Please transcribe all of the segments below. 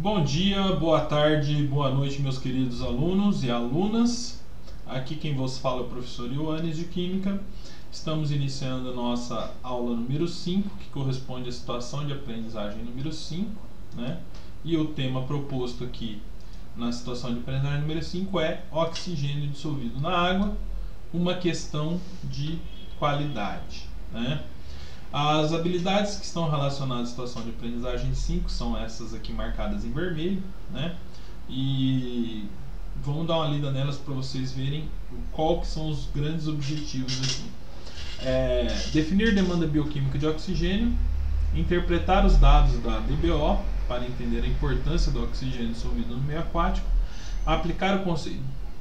Bom dia, boa tarde, boa noite, meus queridos alunos e alunas. Aqui quem vos fala é o professor Ioannis de Química. Estamos iniciando a nossa aula número 5, que corresponde à situação de aprendizagem número 5, né? E o tema proposto aqui na situação de aprendizagem número 5 é oxigênio dissolvido na água, uma questão de qualidade, né? As habilidades que estão relacionadas à situação de aprendizagem 5 são essas aqui marcadas em vermelho, né? E vamos dar uma lida nelas para vocês verem qual que são os grandes objetivos aqui. Definir demanda bioquímica de oxigênio, interpretar os dados da DBO para entender a importância do oxigênio dissolvido no meio aquático, aplicar o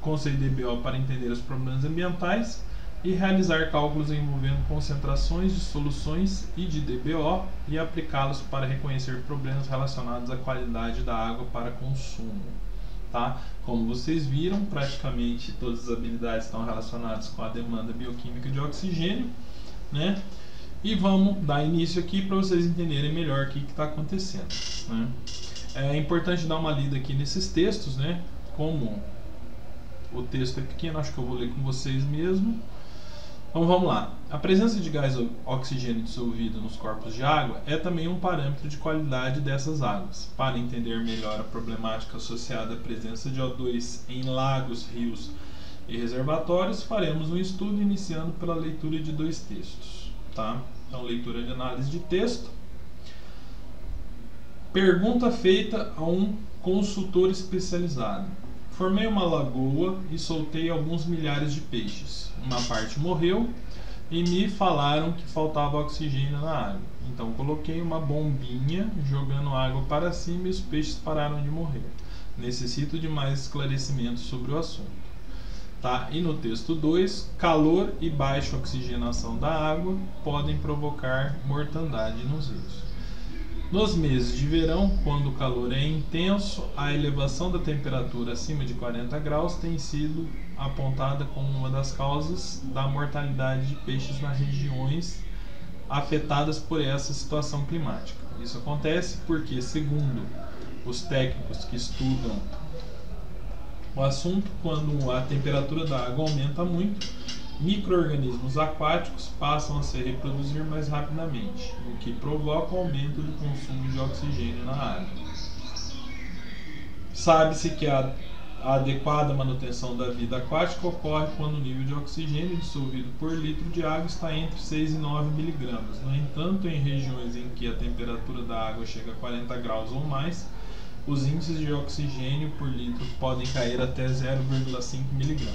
conceito DBO para entender os problemas ambientais e realizar cálculos envolvendo concentrações de soluções e de DBO e aplicá-los para reconhecer problemas relacionados à qualidade da água para consumo. Tá? Como vocês viram, praticamente todas as habilidades estão relacionadas com a demanda bioquímica de oxigênio, né? E vamos dar início aqui para vocês entenderem melhor o que está acontecendo, né? É importante dar uma lida aqui nesses textos, né? Como o texto é pequeno, acho que eu vou ler com vocês mesmo. Então vamos lá. A presença de gás oxigênio dissolvido nos corpos de água é também um parâmetro de qualidade dessas águas. Para entender melhor a problemática associada à presença de O2 em lagos, rios e reservatórios, faremos um estudo iniciando pela leitura de dois textos. Tá? Então, leitura de análise de texto. Pergunta feita a um consultor especializado. Formei uma lagoa e soltei alguns milhares de peixes. Uma parte morreu e me falaram que faltava oxigênio na água. Então coloquei uma bombinha jogando água para cima e os peixes pararam de morrer. Necessito de mais esclarecimentos sobre o assunto. Tá? E no texto 2, calor e baixa oxigenação da água podem provocar mortandade nos rios. Nos meses de verão, quando o calor é intenso, a elevação da temperatura acima de 40 graus tem sido apontada como uma das causas da mortalidade de peixes nas regiões afetadas por essa situação climática. Isso acontece porque, segundo os técnicos que estudam o assunto, quando a temperatura da água aumenta muito, micro-organismos aquáticos passam a se reproduzir mais rapidamente, o que provoca o aumento do consumo de oxigênio na água. Sabe-se que a adequada manutenção da vida aquática ocorre quando o nível de oxigênio dissolvido por litro de água está entre 6 e 9 mg. No entanto, em regiões em que a temperatura da água chega a 40 graus ou mais, os índices de oxigênio por litro podem cair até 0,5 mg.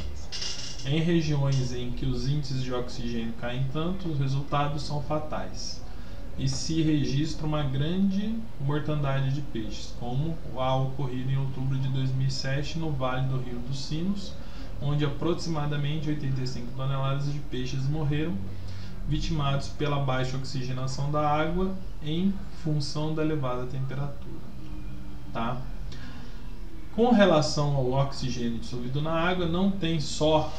Em regiões em que os índices de oxigênio caem tanto, os resultados são fatais e se registra uma grande mortandade de peixes, como a ocorrido em outubro de 2007 no Vale do Rio dos Sinos, onde aproximadamente 85 toneladas de peixes morreram, vitimados pela baixa oxigenação da água em função da elevada temperatura. Tá? Com relação ao oxigênio dissolvido na água, não tem só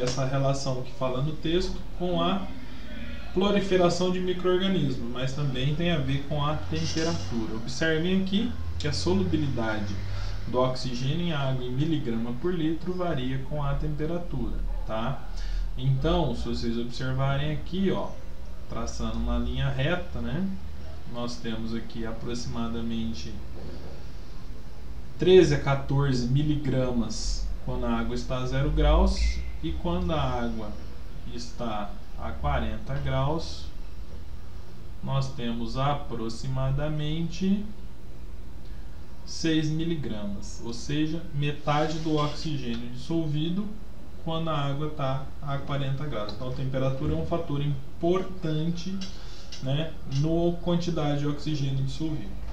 essa relação que fala no texto com a proliferação de micro-organismos, mas também tem a ver com a temperatura. Observem aqui que a solubilidade do oxigênio em água em miligrama por litro varia com a temperatura. Tá? Então, se vocês observarem aqui, ó, traçando uma linha reta, né, nós temos aqui aproximadamente 13 a 14 miligramas quando a água está a 0 graus e quando a água está a 40 graus nós temos aproximadamente 6 miligramas, ou seja, metade do oxigênio dissolvido quando a água está a 40 graus. Então a temperatura é um fator importante, né, na quantidade de oxigênio dissolvido.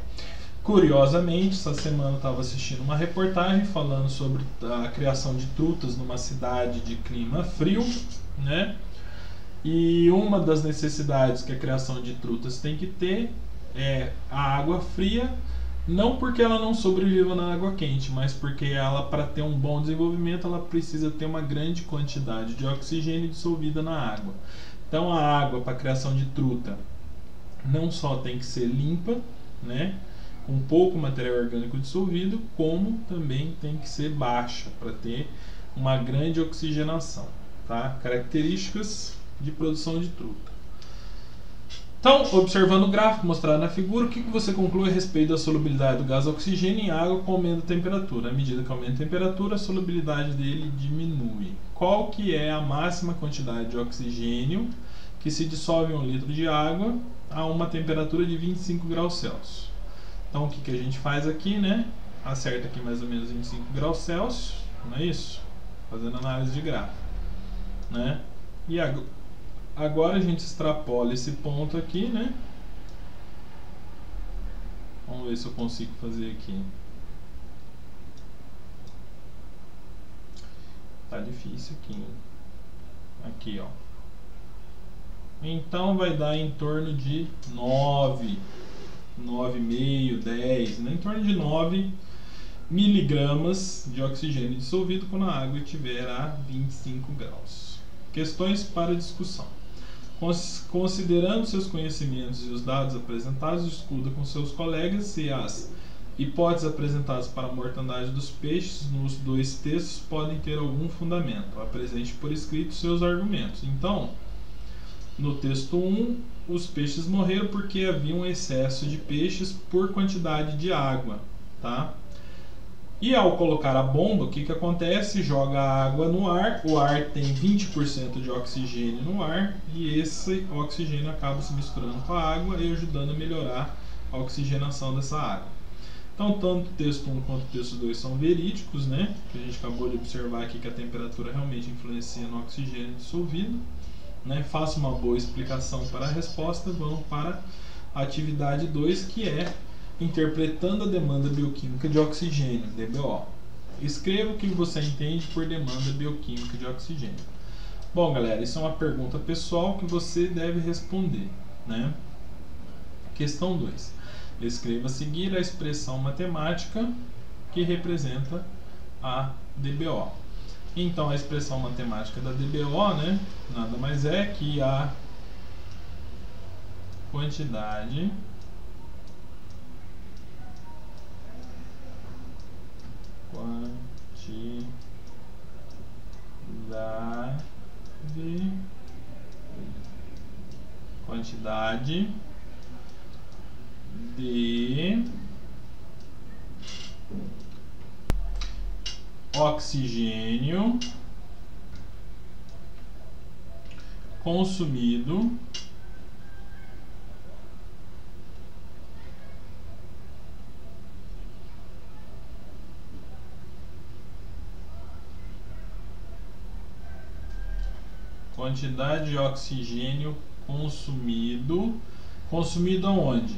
Curiosamente, essa semana eu estava assistindo uma reportagem falando sobre a criação de trutas numa cidade de clima frio, né? E uma das necessidades que a criação de trutas tem que ter é a água fria, não porque ela não sobreviva na água quente, mas porque ela, para ter um bom desenvolvimento, ela precisa ter uma grande quantidade de oxigênio dissolvida na água. Então a água para a criação de truta não só tem que ser limpa, né? com pouco material orgânico dissolvido, como também tem que ser baixa para ter uma grande oxigenação, tá? Características de produção de truta. Então, observando o gráfico mostrado na figura, o que você conclui a respeito da solubilidade do gás oxigênio em água com aumento da temperatura? À medida que aumenta a temperatura, a solubilidade dele diminui. Qual que é a máxima quantidade de oxigênio que se dissolve em 1 litro de água a uma temperatura de 25 graus Celsius? Então, o que a gente faz aqui, né? Acerta aqui mais ou menos 25 graus Celsius, não é isso? Fazendo análise de gráfico, né? E agora a gente extrapola esse ponto aqui, né? Vamos ver se eu consigo fazer aqui. Tá difícil aqui, hein? Aqui, ó. Então vai dar em torno de 9,5, 10, né? Em torno de 9 miligramas de oxigênio dissolvido quando a água estiver a 25 graus. Questões para discussão. Considerando seus conhecimentos e os dados apresentados, discuta com seus colegas se as hipóteses apresentadas para a mortandade dos peixes nos dois textos podem ter algum fundamento. Apresente por escrito seus argumentos. Então, no texto 1, os peixes morreram porque havia um excesso de peixes por quantidade de água, tá? E ao colocar a bomba, o que acontece? Joga a água no ar, o ar tem 20% de oxigênio no ar e esse oxigênio acaba se misturando com a água e ajudando a melhorar a oxigenação dessa água. Então, tanto o texto 1 quanto o texto 2 são verídicos, né? Que a gente acabou de observar aqui que a temperatura realmente influencia no oxigênio dissolvido, né? Faça uma boa explicação para a resposta, vamos para a atividade 2, que é interpretando a demanda bioquímica de oxigênio, DBO. Escreva o que você entende por demanda bioquímica de oxigênio. Bom, galera, isso é uma pergunta pessoal que você deve responder, né? Questão 2. Escreva a seguir a expressão matemática que representa a DBO. Então, a expressão matemática da DBO, né, nada mais é que a quantidade de oxigênio consumido quantidade de oxigênio consumido aonde?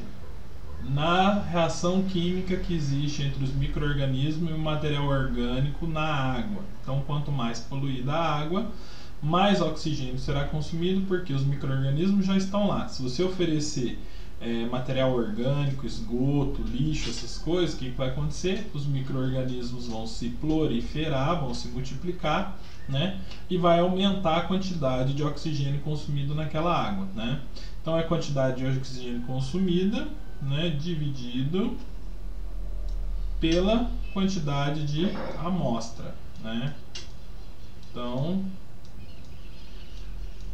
Na reação química que existe entre os micro-organismos e o material orgânico na água. Então, quanto mais poluída a água, mais oxigênio será consumido, porque os micro-organismos já estão lá. Se você oferecer material orgânico, esgoto, lixo, essas coisas, o que vai acontecer? Os micro-organismos vão se proliferar, vão se multiplicar, né? E vai aumentar a quantidade de oxigênio consumido naquela água, né? Então, é a quantidade de oxigênio consumida, né, dividido pela quantidade de amostra, né? Então,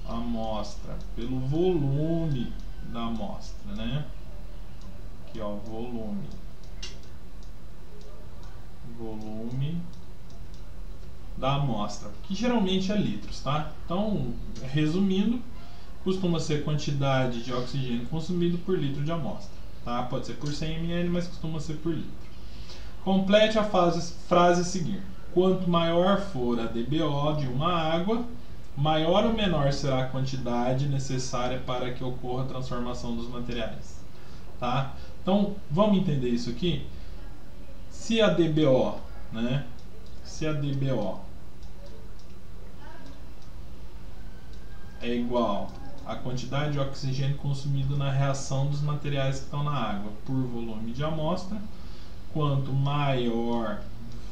amostra pelo volume da amostra, né? Aqui, ó, volume da amostra, que geralmente é litros, tá? Então, resumindo, costuma ser quantidade de oxigênio consumido por litro de amostra, tá? Pode ser por 100 ml, mas costuma ser por litro. Complete a frase a seguir. Quanto maior for a DBO de uma água, maior ou menor será a quantidade necessária para que ocorra a transformação dos materiais, tá? Então, vamos entender isso aqui? Se a DBO, né? Se a DBO é igual à quantidade de oxigênio consumido na reação dos materiais que estão na água por volume de amostra, quanto maior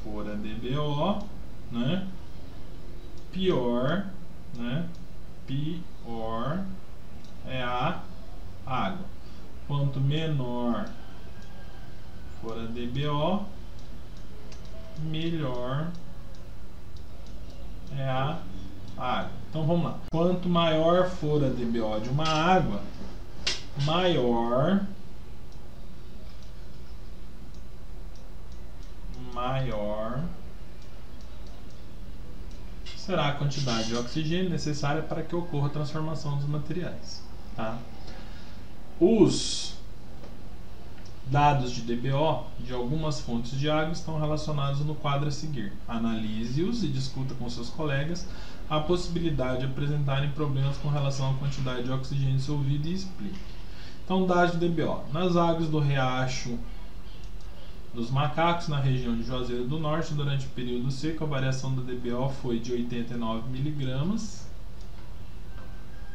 for a DBO, né, pior é a água. Quanto menor for a DBO, melhor é a água. Então vamos lá. Quanto maior for a DBO de uma água, maior será a quantidade de oxigênio necessária para que ocorra a transformação dos materiais. Tá? Os dados de DBO de algumas fontes de água estão relacionados no quadro a seguir. Analise-os e discuta com seus colegas a possibilidade de apresentarem problemas com relação à quantidade de oxigênio dissolvido e explique. Então, dados de DBO. Nas águas do Riacho dos Macacos, na região de Juazeiro do Norte, durante o período seco, a variação da DBO foi de 89 mg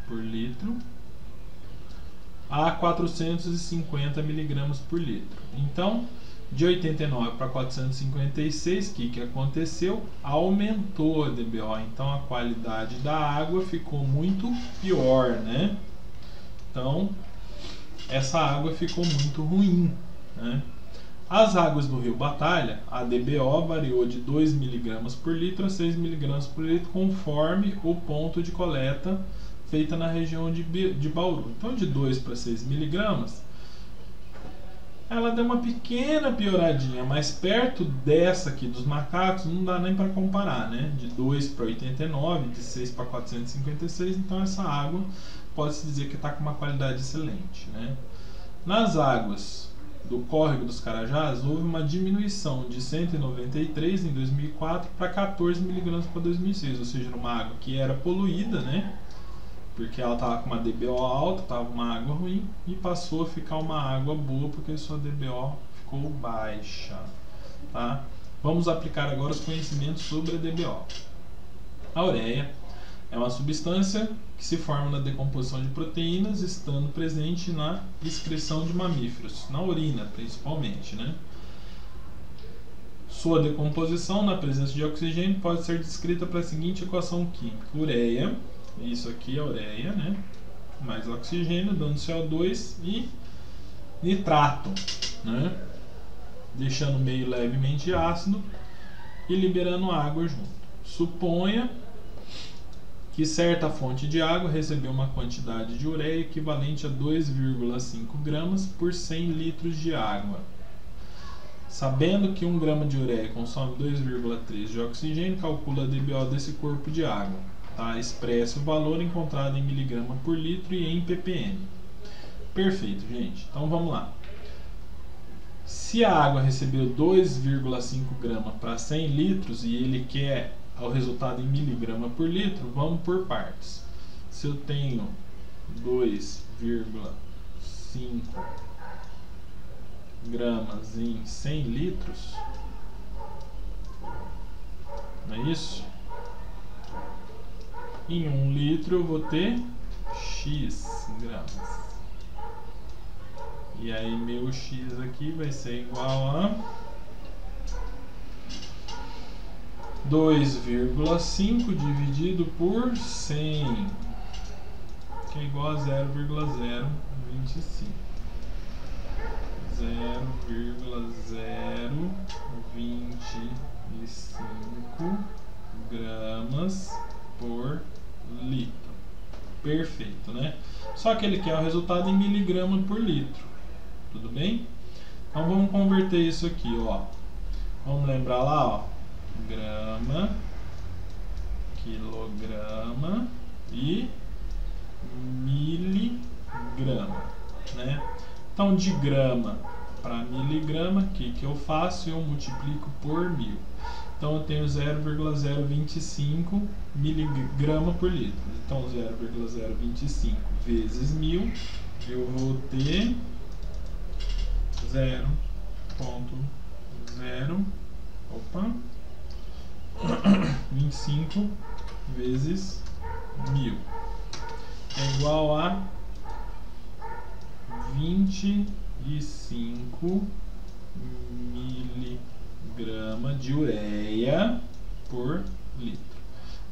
por litro a 450 mg por litro. Então, de 89 para 456, o que aconteceu? Aumentou a DBO, então a qualidade da água ficou muito pior, né? Então, essa água ficou muito ruim, né? As águas do rio Batalha, a DBO variou de 2 mg por litro a 6 mg por litro, conforme o ponto de coleta feita na região de Bauru. Então, de 2 para 6 mg, ela deu uma pequena pioradinha, mas perto dessa aqui dos macacos não dá nem para comparar, né? De 2 para 89, de 6 para 456, então essa água pode-se dizer que está com uma qualidade excelente, né? Nas águas do Córrego dos Carajás, houve uma diminuição de 193 em 2004 para 14 mg para 2006, ou seja, uma água que era poluída, né? Porque ela estava com uma DBO alta, estava uma água ruim, e passou a ficar uma água boa porque sua DBO ficou baixa. Tá? Vamos aplicar agora os conhecimentos sobre a DBO. A ureia é uma substância que se forma na decomposição de proteínas, estando presente na excreção de mamíferos, na urina principalmente, né? Sua decomposição na presença de oxigênio pode ser descrita pela seguinte equação química: ureia, isso aqui é ureia, né? Mais oxigênio, dando CO2 e nitrato, né? Deixando o meio levemente ácido e liberando água junto. Suponha que certa fonte de água recebeu uma quantidade de ureia equivalente a 2,5 gramas por 100 litros de água. Sabendo que 1 grama de ureia consome 2,3 de oxigênio, calcula a DBO desse corpo de água. Tá? Expressa o valor encontrado em miligrama por litro e em ppm. Perfeito, gente. Então vamos lá. Se a água recebeu 2,5 gramas para 100 litros e ele quer o resultado em miligrama por litro, vamos por partes. Se eu tenho 2,5 gramas em 100 litros, não é isso? Em 1 litro eu vou ter X gramas. E aí meu X aqui vai ser igual a 2,5 dividido por 100, que é igual a 0,025. 0,025 gramas por litro. Perfeito, né? Só que ele quer o resultado em miligrama por litro. Tudo bem? Então vamos converter isso aqui, ó. Vamos lembrar lá, ó. Grama, quilograma e miligrama, né? Então, de grama para miligrama, o que eu faço? Eu multiplico por 1000. Então, eu tenho 0,025 miligrama por litro. Então, 0,025 vezes 1000, eu vou ter 25 vezes 1000 é igual a 25 miligramas de ureia por litro.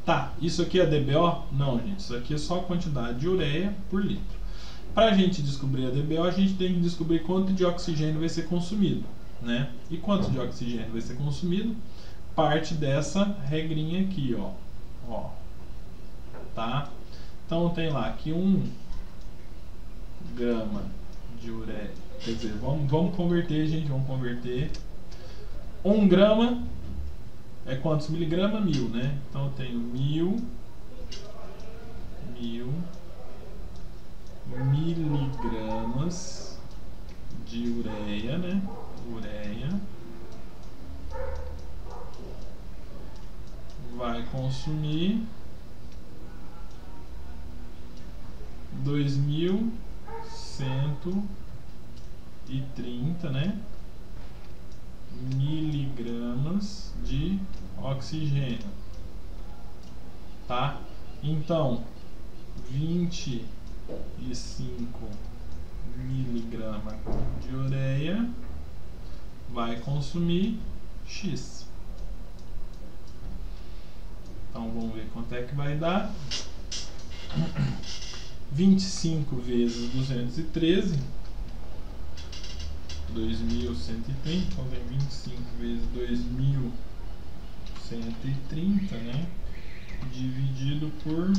Tá, isso aqui é DBO? Não, gente, isso aqui é só a quantidade de ureia por litro. Para a gente descobrir a DBO, a gente tem que descobrir quanto de oxigênio vai ser consumido, né? E quanto de oxigênio vai ser consumido? Parte dessa regrinha aqui, ó, tá? Então tem lá que 1 grama de ureia, quer dizer, vamos converter, gente, vamos converter. 1 grama é quantos miligramas? 1000, né? Então eu tenho 1000 miligramas de ureia, né? Ureia vai consumir 2130, né? Miligramas de oxigênio, tá? Então 25 miligramas de ureia vai consumir X. Então vamos ver quanto é que vai dar. 25 vezes 213, 2130, então vem 25 vezes 2130, né? Dividido por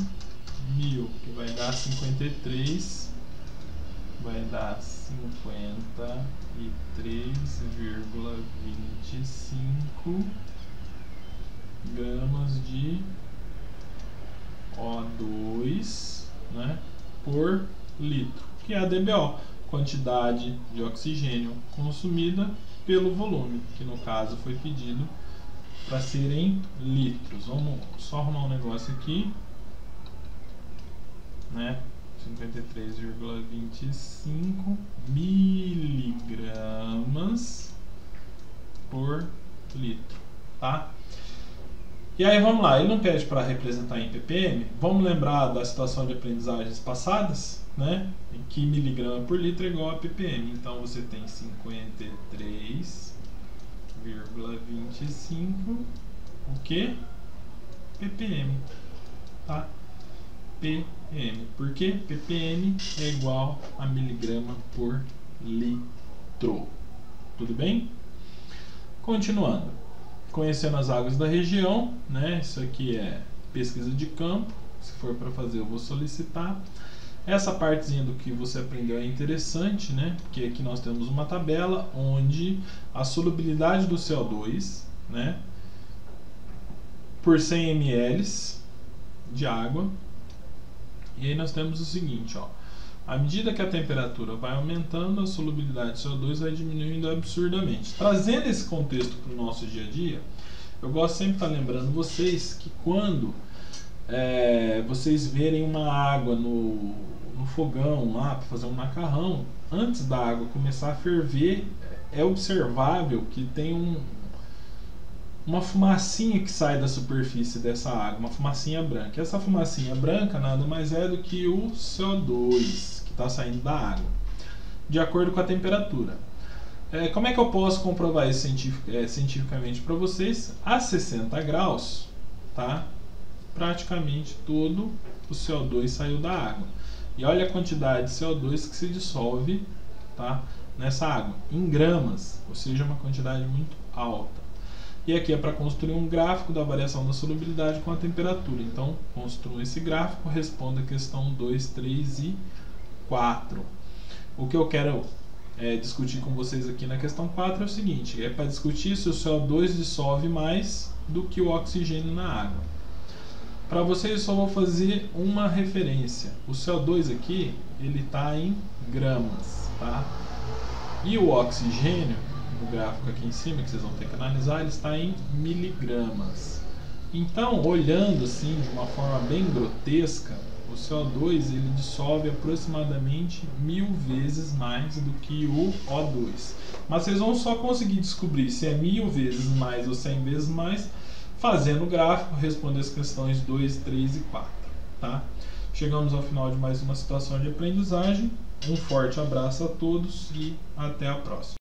1000, que vai dar 53, vai dar 53,25 gramas de O2, né, por litro, que é a DBO, quantidade de oxigênio consumida pelo volume, que no caso foi pedido para ser em litros. Vamos só arrumar um negócio aqui, né? 53,25 miligramas por litro, tá? E aí vamos lá, ele não pede para representar em ppm. Vamos lembrar da situação de aprendizagens passadas, né? Em que miligrama por litro é igual a ppm. Então você tem 53,25 o que? ppm, tá? ppm. Por quê? ppm é igual a miligrama por litro. Tudo bem? Continuando. Conhecendo as águas da região, né? Isso aqui é pesquisa de campo. Se for para fazer, eu vou solicitar. Essa partezinha do que você aprendeu é interessante, né? Porque aqui nós temos uma tabela onde a solubilidade do CO2, né, por 100 ml de água. E aí nós temos o seguinte, ó. À medida que a temperatura vai aumentando, a solubilidade de CO2 vai diminuindo absurdamente. Trazendo esse contexto para o nosso dia a dia, eu gosto sempre de estar lembrando vocês que quando vocês verem uma água no fogão lá para fazer um macarrão, antes da água começar a ferver, é observável que tem uma fumacinha que sai da superfície dessa água, uma fumacinha branca. Essa fumacinha branca nada mais é do que o CO2 que está saindo da água, de acordo com a temperatura. Como é que eu posso comprovar isso cientificamente para vocês? A 60 graus, tá? Praticamente todo o CO2 saiu da água. E olha a quantidade de CO2 que se dissolve, tá, nessa água, em gramas, ou seja, uma quantidade muito alta. E aqui é para construir um gráfico da variação da solubilidade com a temperatura. Então, construa esse gráfico, responda a questão 2, 3 e 4. O que eu quero discutir com vocês aqui na questão 4 é o seguinte, é para discutir se o CO2 dissolve mais do que o oxigênio na água. Para vocês eu só vou fazer uma referência. O CO2 aqui, ele está em gramas, tá? E o oxigênio, no gráfico aqui em cima, que vocês vão ter que analisar, ele está em miligramas. Então, olhando assim de uma forma bem grotesca, o CO2 ele dissolve aproximadamente 1000 vezes mais do que o O2. Mas vocês vão só conseguir descobrir se é 1000 vezes mais ou 100 vezes mais fazendo o gráfico, responder as questões 2, 3 e 4. Tá? Chegamos ao final de mais uma situação de aprendizagem. Um forte abraço a todos e até a próxima.